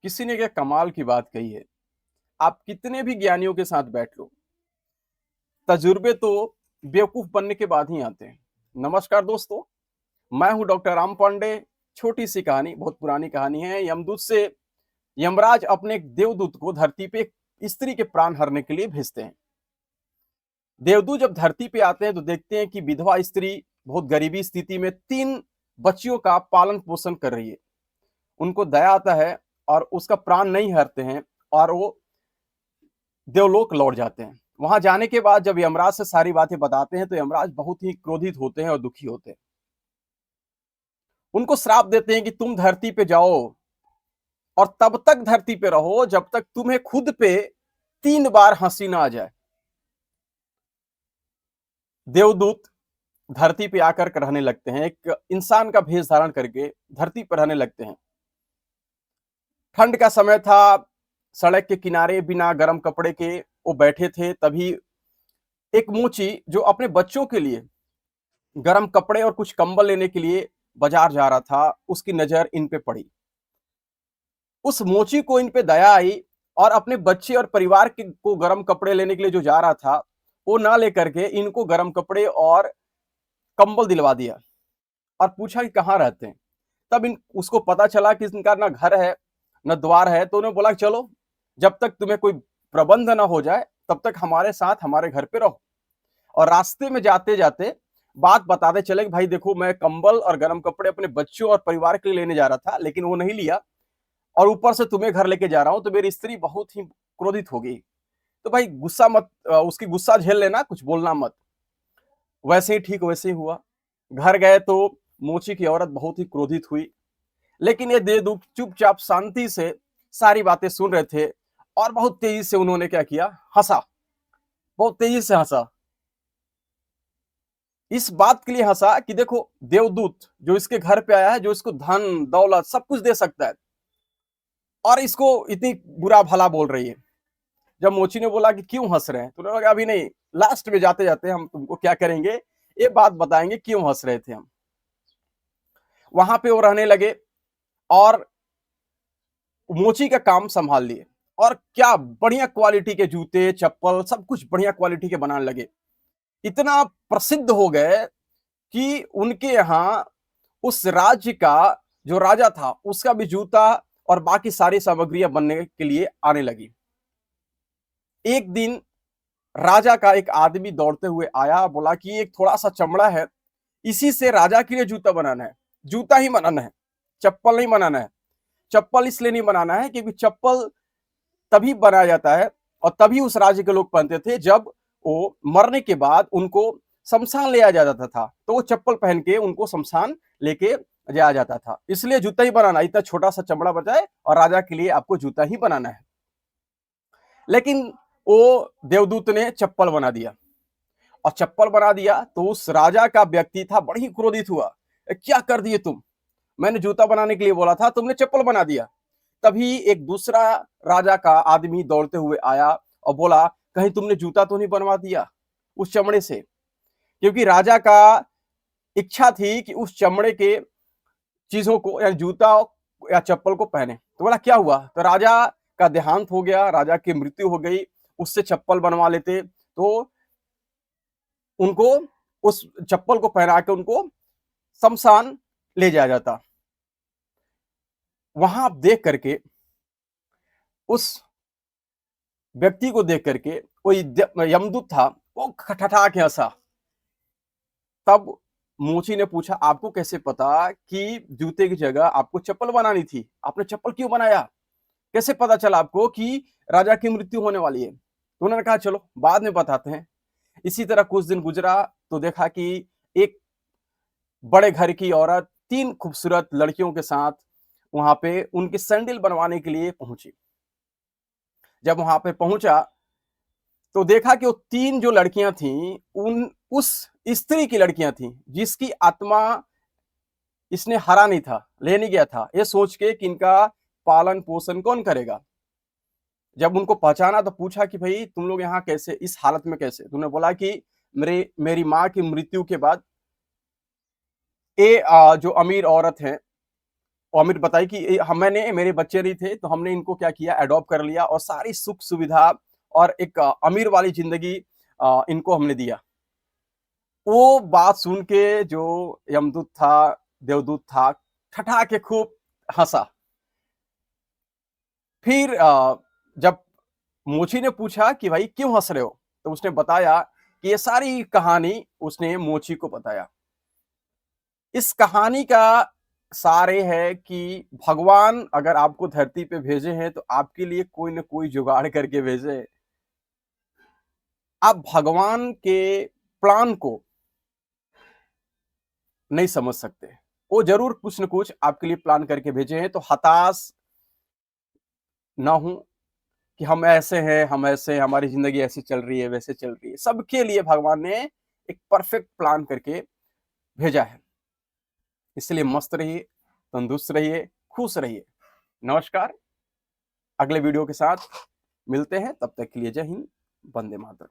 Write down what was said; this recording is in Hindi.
किसी ने क्या कमाल की बात कही है। आप कितने भी ज्ञानियों के साथ बैठ लो, तजुर्बे तो बेवकूफ बनने के बाद ही आते हैं। नमस्कार दोस्तों, मैं हूं डॉक्टर राम पांडे। छोटी सी कहानी, बहुत पुरानी कहानी है। यमदूत से यमराज अपने एक देवदूत को धरती पे एक स्त्री के प्राण हरने के लिए भेजते हैं। देवदूत जब धरती पे आते हैं तो देखते हैं कि विधवा स्त्री बहुत गरीबी स्थिति में 3 बच्चियों का पालन पोषण कर रही है। उनको दया आता है और उसका प्राण नहीं हरते हैं और वो देवलोक लौट जाते हैं। वहां जाने के बाद जब यमराज से सारी बातें बताते हैं तो यमराज बहुत ही क्रोधित होते हैं और दुखी होते हैं। उनको श्राप देते हैं कि तुम धरती पे जाओ और तब तक धरती पे रहो जब तक तुम्हें खुद पे 3 बार हंसी ना आ जाए। देवदूत धरती पे आकर रहने लगते हैं, एक इंसान का भेष धारण करके धरती पर रहने लगते हैं। ठंड का समय था, सड़क के किनारे बिना गर्म कपड़े के वो बैठे थे। तभी एक मोची जो अपने बच्चों के लिए गर्म कपड़े और कुछ कंबल लेने के लिए बाजार जा रहा था, उसकी नजर इन पे पड़ी। उस मोची को इन पे दया आई और अपने बच्चे और परिवार को गर्म कपड़े लेने के लिए जो जा रहा था, वो ना लेकर के इनको गर्म कपड़े और कंबल दिलवा दिया और पूछा कि कहाँ रहते हैं। तब इन उसको पता चला कि इनका ना घर है न द्वार है। तो उन्होंने बोला चलो, जब तक तुम्हें कोई प्रबंध ना हो जाए तब तक हमारे साथ हमारे घर पे रहो। और रास्ते में जाते जाते बात बताते चले कि भाई देखो, मैं कंबल और गर्म कपड़े अपने बच्चों और परिवार के लिए लेने जा रहा था, लेकिन वो नहीं लिया और ऊपर से तुम्हें घर लेके जा रहा हूं, तो मेरी स्त्री बहुत ही क्रोधित हो गई। तो भाई गुस्सा मत, उसकी गुस्सा झेल लेना, कुछ बोलना मत। वैसे ही ठीक वैसे ही हुआ। घर गए तो मोची की औरत बहुत ही क्रोधित हुई, लेकिन ये देवदूत चुपचाप शांति से सारी बातें सुन रहे थे और बहुत तेजी से उन्होंने क्या किया, हंसा। बहुत तेजी से हंसा। इस बात के लिए हंसा कि देखो, देवदूत जो इसके घर पे आया है, जो इसको धन दौलत सब कुछ दे सकता है, और इसको इतनी बुरा भला बोल रही है। जब मोची ने बोला कि क्यों हंस रहे हैं, तो उन्होंने कहा अभी नहीं, लास्ट में जाते जाते हम तुमको क्या करेंगे, ये बात बताएंगे क्यों हंस रहे थे हम। वहां पे वो रहने लगे और मोची का काम संभाल लिए। और क्या बढ़िया क्वालिटी के जूते चप्पल सब कुछ बढ़िया क्वालिटी के बनाने लगे। इतना प्रसिद्ध हो गए कि उनके यहाँ उस राज्य का जो राजा था उसका भी जूता और बाकी सारी सामग्रियां बनने के लिए आने लगी। एक दिन राजा का एक आदमी दौड़ते हुए आया, बोला कि एक थोड़ा सा चमड़ा है, इसी से राजा के लिए जूता बनाना है। जूता ही बनाना है, चप्पल नहीं बनाना है। चप्पल इसलिए नहीं बनाना है क्योंकि चप्पल तभी बनाया जाता है और तभी उस राज्य के लोग पहनते थे जब वो मरने के बाद उनको शमशान ले जाया जाता था, तो वो चप्पल पहन के उनको शमशान लेके जाया जाता था। इसलिए जूता ही बनाना, इतना छोटा सा चमड़ा बचाए और राजा के लिए आपको जूता ही बनाना है। लेकिन वो देवदूत ने चप्पल बना दिया, और चप्पल बना दिया तो उस राजा का व्यक्ति था बड़ी क्रोधित हुआ। क्या कर दिए तुम, मैंने जूता बनाने के लिए बोला था, तुमने चप्पल बना दिया। तभी एक दूसरा राजा का आदमी दौड़ते हुए आया और बोला, कहीं तुमने जूता तो नहीं बनवा दिया उस चमड़े से। क्योंकि राजा का इच्छा थी कि उस चमड़े के चीजों को या जूता या चप्पल को पहने। तो बोला क्या हुआ, तो राजा का देहांत हो गया, राजा की मृत्यु हो गई, उससे चप्पल बनवा लेते तो उनको उस चप्पल को पहना के उनको शमशान ले जाया जाता। वहां आप देख करके, उस व्यक्ति को देख करके वो यमदूत था, वो ठठा के हंसा। तब मोची ने पूछा, आपको कैसे पता कि जूते की जगह आपको चप्पल बनानी थी, आपने चप्पल क्यों बनाया, कैसे पता चला आपको कि राजा की मृत्यु होने वाली है। तो उन्होंने कहा चलो बाद में बताते हैं। इसी तरह कुछ दिन गुजरा तो देखा कि एक बड़े घर की औरत 3 खूबसूरत लड़कियों के साथ वहां पे उनकी सैंडल बनवाने के लिए पहुंची। जब वहां पे पहुंचा तो देखा कि वो 3 जो लड़कियां थीं, उस स्त्री की लड़कियां थीं जिसकी आत्मा इसने हरा नहीं था, ले नहीं गया था, ये सोच के कि इनका पालन पोषण कौन करेगा। जब उनको पहचाना तो पूछा कि भाई तुम लोग यहाँ कैसे, इस हालत में कैसे। तुमने बोला कि मेरी माँ की मृत्यु के बाद ये जो अमीर औरत है अमित बताई कि मैंने मेरे बच्चे नहीं थे तो हमने इनको क्या किया, एडॉप्ट कर लिया और सारी सुख सुविधा और एक अमीर वाली जिंदगी इनको हमने दिया। वो बात सुन के जो यमदूत था, देवदूत था, ठठा के खूब हंसा। फिर जब मोची ने पूछा कि भाई क्यों हंस रहे हो, तो उसने बताया कि ये सारी कहानी उसने मोची को बताया। इस कहानी का सार ये है कि भगवान अगर आपको धरती पे भेजे हैं तो आपके लिए कोई ना कोई जुगाड़ करके भेजे हैं। आप भगवान के प्लान को नहीं समझ सकते। वो जरूर कुछ न कुछ आपके लिए प्लान करके भेजे हैं, तो हताश ना हो कि हम ऐसे हैं, हम ऐसे हैं, हमारी जिंदगी ऐसी चल रही है, वैसे चल रही है। सबके लिए भगवान ने एक परफेक्ट प्लान करके भेजा है। इसलिए मस्त रहिए, तंदुरुस्त रहिए, खुश रहिए। नमस्कार। अगले वीडियो के साथ मिलते हैं, तब तक के लिए जय हिंद, वंदे मातरम।